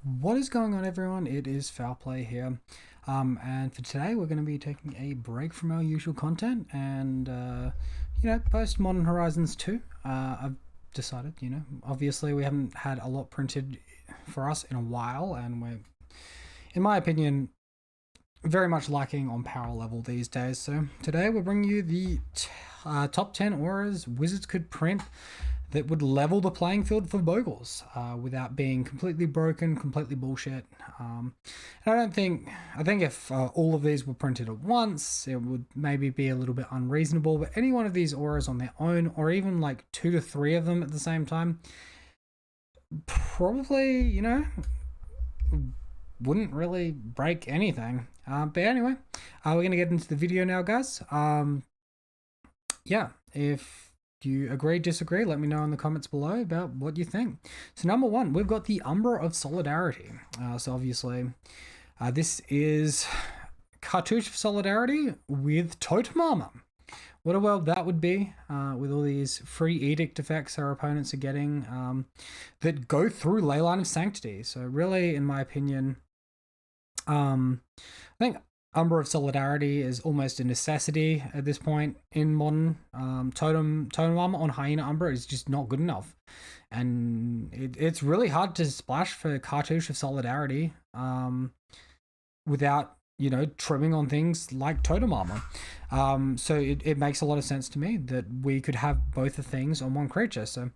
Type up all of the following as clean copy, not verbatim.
What is going on, everyone? It is Foul Play here, and for today we're going to be taking a break from our usual content and post Modern Horizons 2. I've decided, obviously we haven't had a lot printed for us in a while, and we're, in my opinion, very much lacking on power level these days. So today we're bringing you the top 10 auras wizards could print that would level the playing field for Bogles without being completely broken, completely bullshit. And I think if all of these were printed at once, it would maybe be a little bit unreasonable, but any one of these auras on their own, or even like 2 to 3 of them at the same time, probably, wouldn't really break anything. But anyway, we're going to get into the video now, guys. If you agree, disagree, let me know in the comments below about what you think. So number one, we've got the Umbra of Solidarity. So obviously, this is Cartouche of Solidarity with Totem Armor. What a world that would be with all these free edict effects our opponents are getting that go through Leyline of Sanctity. So really, in my opinion, I think Umbra of Solidarity is almost a necessity at this point in modern. Totem Armor on Hyena Umbra is just not good enough. And it's really hard to splash for Cartouche of Solidarity without, trimming on things like Totem Armor. So it makes a lot of sense to me that we could have both the things on one creature. So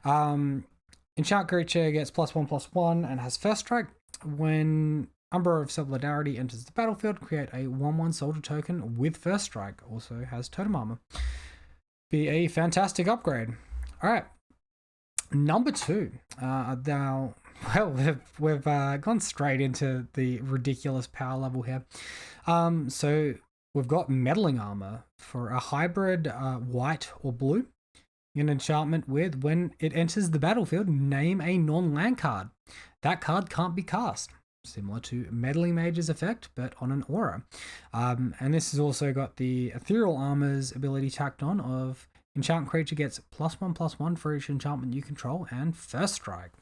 enchant creature gets +1/+1 and has first strike. When Umbra of Solidarity enters the battlefield, create a 1/1 soldier token with first strike. Also has Totem Armor. Be a fantastic upgrade. Alright. Number two. Now, well, we've gone straight into the ridiculous power level here. So we've got Meddling Armor for a hybrid white or blue. An enchantment with, when it enters the battlefield, name a non-land card. That card can't be cast. Similar to Meddling Mage's effect, but on an aura. And this has also got the Ethereal Armor's ability tacked on of enchant creature gets +1/+1 for each enchantment you control and first strike.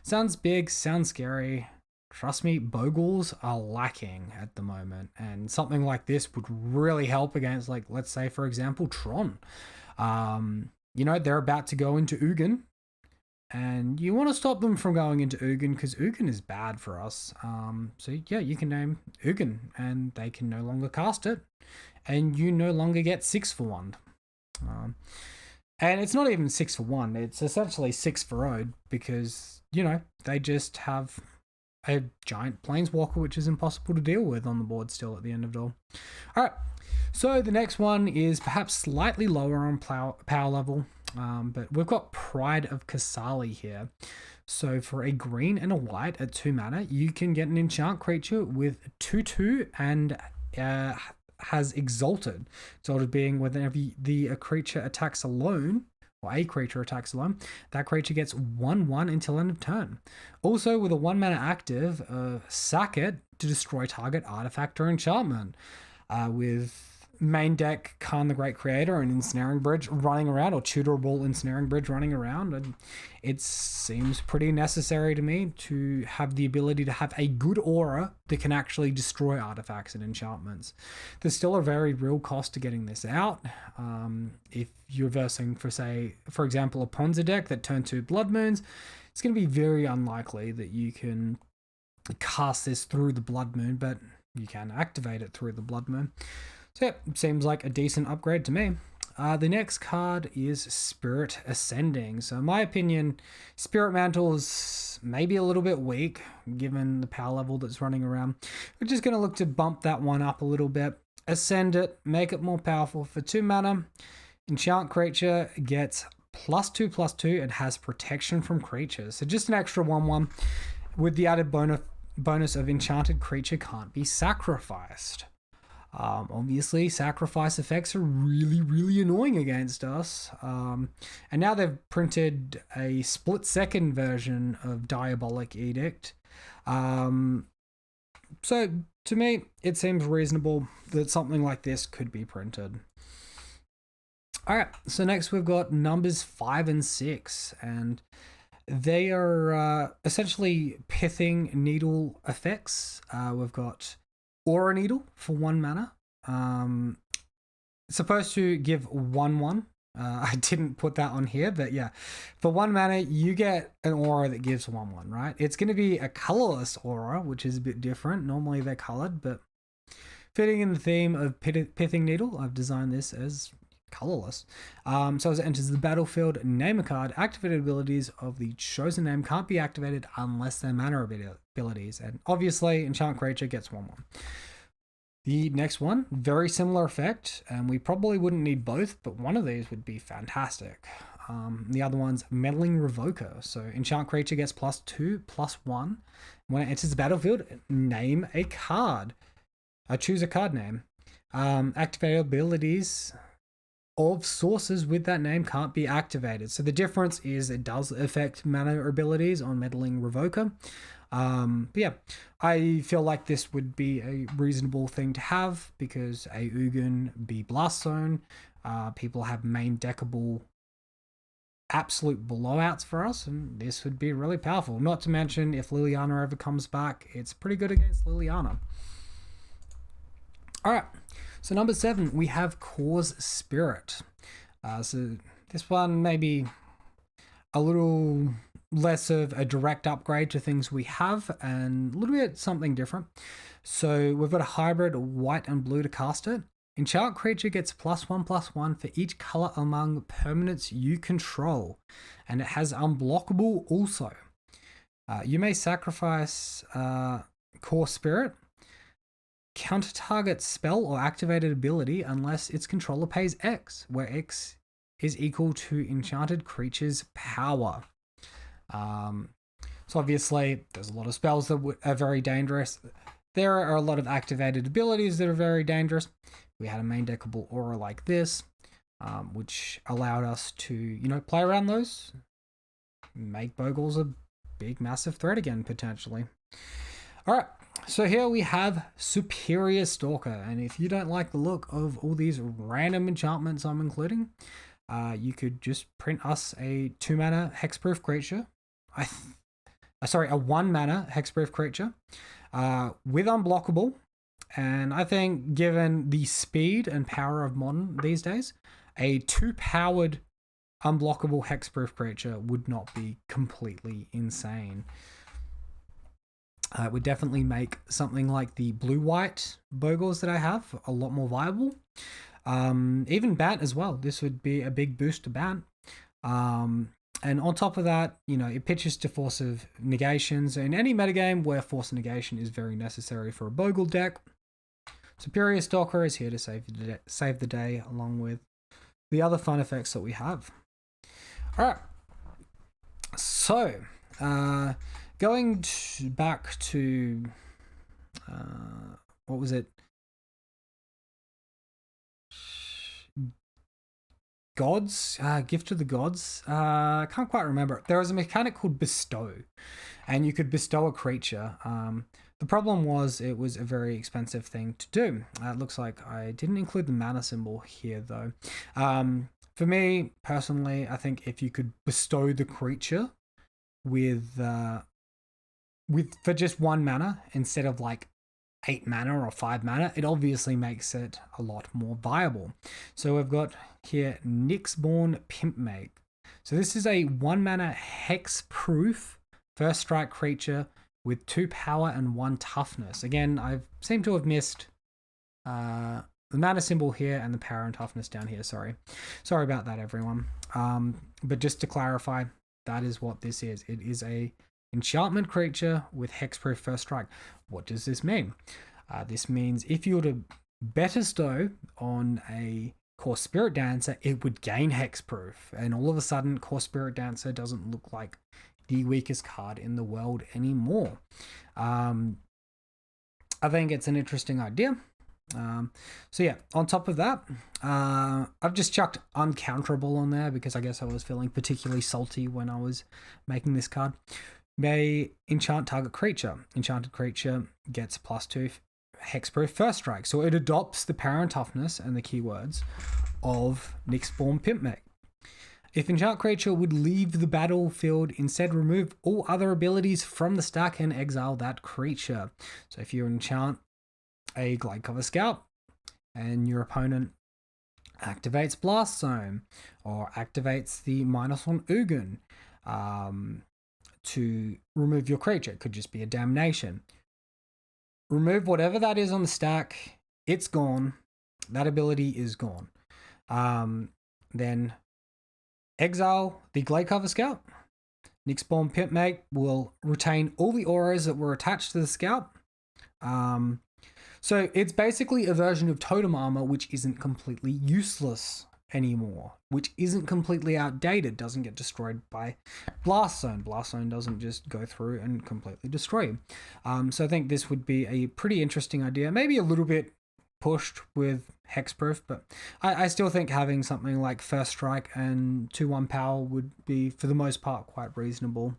Sounds big, sounds scary. Trust me, Bogles are lacking at the moment, and something like this would really help against, like, let's say, for example, Tron. They're about to go into Ugin, and you want to stop them from going into Ugin because Ugin is bad for us. So yeah, you can name Ugin and they can no longer cast it, and you no longer get 6 for 1. And it's not even 6 for 1, it's essentially 6 for Ode because, they just have a giant planeswalker which is impossible to deal with on the board still at the end of it all. Alright, so the next one is perhaps slightly lower on power level. But we've got Pride of Casali here. So for a green and a white at 2 mana, you can get an enchant creature with 2/2 and has Exalted. Exalted being whenever a creature attacks alone, or a creature attacks alone, that creature gets 1/1 until end of turn. Also with a 1 mana active, sack it to destroy target artifact or enchantment. With main deck Khan the Great Creator and Ensnaring Bridge running around, or Tutorable Ensnaring Bridge running around, and it seems pretty necessary to me to have the ability to have a good aura that can actually destroy artifacts and enchantments. There's still a very real cost to getting this out. If you're versing for example, a Ponza deck that turn 2 Blood Moons, it's going to be very unlikely that you can cast this through the Blood Moon, but you can activate it through the Blood Moon. So yeah, seems like a decent upgrade to me. The next card is Spirit Ascending. So in my opinion, Spirit Mantle's maybe a little bit weak given the power level that's running around. We're just going to look to bump that one up a little bit. Ascend it, make it more powerful for 2 mana. Enchant creature gets +2/+2 and has protection from creatures. So just an extra 1/1 with the added bonus of enchanted creature can't be sacrificed. Obviously, sacrifice effects are really, really annoying against us. And now they've printed a split-second version of Diabolic Edict. So to me, it seems reasonable that something like this could be printed. All right, so next we've got numbers 5 and 6. And They are essentially Piffing Needle effects. We've got Aura Needle for 1 mana. It's supposed to give 1/1. I didn't put that on here, but yeah. For 1 mana, you get an aura that gives 1/1, right? It's going to be a colorless aura, which is a bit different. Normally they're colored, but fitting in the theme of Pithing Needle, I've designed this as colorless. So as it enters the battlefield, name a card. Activated abilities of the chosen name can't be activated unless they're mana abilities. And obviously, enchant creature gets 1/1. The next one, very similar effect, and we probably wouldn't need both, but one of these would be fantastic. The other one's Meddling Revoker. So enchant creature gets +2/+1. When it enters the battlefield, name a card. Choose a card name. Activated abilities of sources with that name can't be activated. So the difference is it does affect mana abilities on Meddling Revoker. But yeah, I feel like this would be a reasonable thing to have because A Ugin, B Blast Zone, people have main deckable absolute blowouts for us, and this would be really powerful. Not to mention, if Liliana ever comes back, it's pretty good against Liliana. Alright, so number 7, we have Cause Spirit. So this one maybe a little less of a direct upgrade to things we have and a little bit something different. So we've got a hybrid white and blue to cast it. Enchant creature gets +1/+1 for each color among permanents you control, and it has unblockable also. You may sacrifice Core Spirit, counter target spell or activated ability unless its controller pays X, where X is equal to enchanted creature's power. So obviously there's a lot of spells that are very dangerous. There are a lot of activated abilities that are very dangerous. We had a main deckable aura like this, which allowed us to, play around those, make Bogles a big, massive threat again, potentially. All right, so here we have Superior Stalker. And if you don't like the look of all these random enchantments I'm including, you could just print us a 2-mana hexproof creature. A 1-mana hexproof creature with unblockable. And I think given the speed and power of Modern these days, a 2-powered unblockable hexproof creature would not be completely insane. It would definitely make something like the blue-white Bogles that I have a lot more viable. Even Bat as well. This would be a big boost to Bat. And on top of that, it pitches to Force of Negations. In any metagame where Force of Negation is very necessary for a Bogle deck, Superior Stalker is here to save the day along with the other fun effects that we have. All right. So, going back to, what was it? Gods, Gift of the Gods. I can't quite remember. There was a mechanic called Bestow, and you could bestow a creature. The problem was it was a very expensive thing to do. It looks like I didn't include the mana symbol here though. For me personally, I think if you could bestow the creature with for just 1 mana instead of like 8 mana or 5 mana, it obviously makes it a lot more viable. So we've got here Nyxborn Pimp Meg. So this is a 1 mana hexproof first strike creature with 2 power and 1 toughness. Again, I seem to have missed the mana symbol here and the power and toughness down here. Sorry about that, everyone. But just to clarify, that is what this is. It is a enchantment creature with hexproof first strike. What does this mean? This means if you were to bestow on a Core Spirit Dancer, it would gain hexproof, and all of a sudden Core Spirit Dancer doesn't look like the weakest card in the world anymore. I think it's an interesting idea. So yeah, on top of that, I've just chucked uncounterable on there because I guess I was feeling particularly salty when I was making this card. May enchant target creature. Enchanted creature gets +2 hexproof first strike. So it adopts the power and toughness and the keywords of Nyxborn Pimp Meg. If enchant creature would leave the battlefield, instead remove all other abilities from the stack and exile that creature. So if you enchant a Glade Cover Scout and your opponent activates Blast Zone or activates the minus one Ugin to remove your creature, it could just be a Damnation. Remove whatever that is on the stack, it's gone. That ability is gone. Then exile the Glade Cover Scout. Nyxborn Pimp Meg will retain all the auras that were attached to the Scout. So it's basically a version of Totem Armor which isn't completely useless anymore, which isn't completely outdated, doesn't get destroyed by Blast Zone. Blast Zone doesn't just go through and completely destroy you. So I think this would be a pretty interesting idea, maybe a little bit pushed with Hexproof, but I still think having something like First Strike and 2/1 power would be, for the most part, quite reasonable.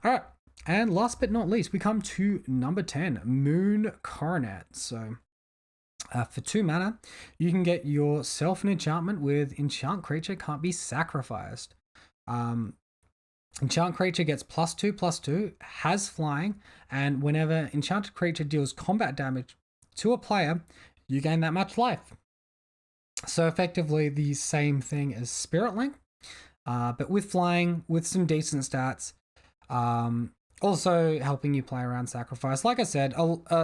All right, and last but not least, we come to number 10, Moon Coronet. So for 2 mana, you can get yourself an enchantment with enchant creature can't be sacrificed. Enchant creature gets +2/+2, has flying, and whenever enchanted creature deals combat damage to a player, you gain that much life. So effectively the same thing as Spirit Link, but with flying, with some decent stats. Also helping you play around sacrifice. Like I said,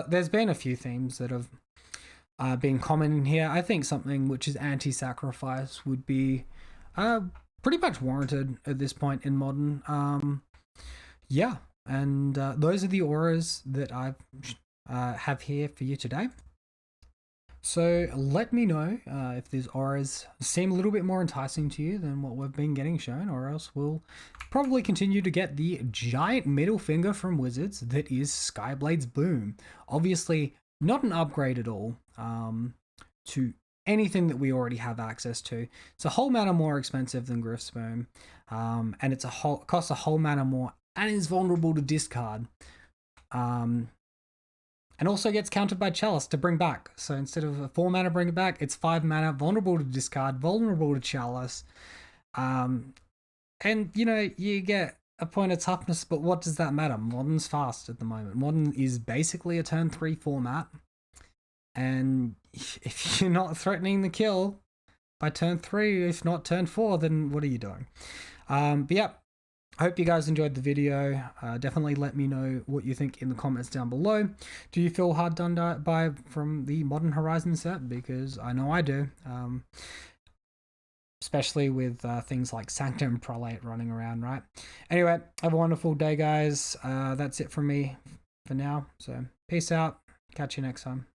there's been a few themes that have been common in here. I think something which is anti-sacrifice would be pretty much warranted at this point in Modern. Yeah, and those are the auras that I have here for you today. So let me know if these auras seem a little bit more enticing to you than what we've been getting shown, or else we'll probably continue to get the giant middle finger from Wizards that is Skyblade's Boom. Obviously not an upgrade at all to anything that we already have access to. It's a whole mana more expensive than Griff's Boom, and it's costs a whole mana more and is vulnerable to discard. And also gets countered by Chalice to bring back. So instead of a 4 mana bring it back, it's 5 mana, vulnerable to discard, vulnerable to Chalice. And, you know, you get a point of toughness, but what does that matter? Modern's fast at the moment. Modern is basically a turn 3 format. And if you're not threatening the kill by turn 3, if not turn 4, then what are you doing? But yeah. I hope you guys enjoyed the video. Definitely let me know what you think in the comments down below. Do you feel hard done by from the Modern Horizon set? Because I know I do. Especially with things like Sanctum Prolate running around, right? Anyway, have a wonderful day, guys. That's it from me for now. So peace out. Catch you next time.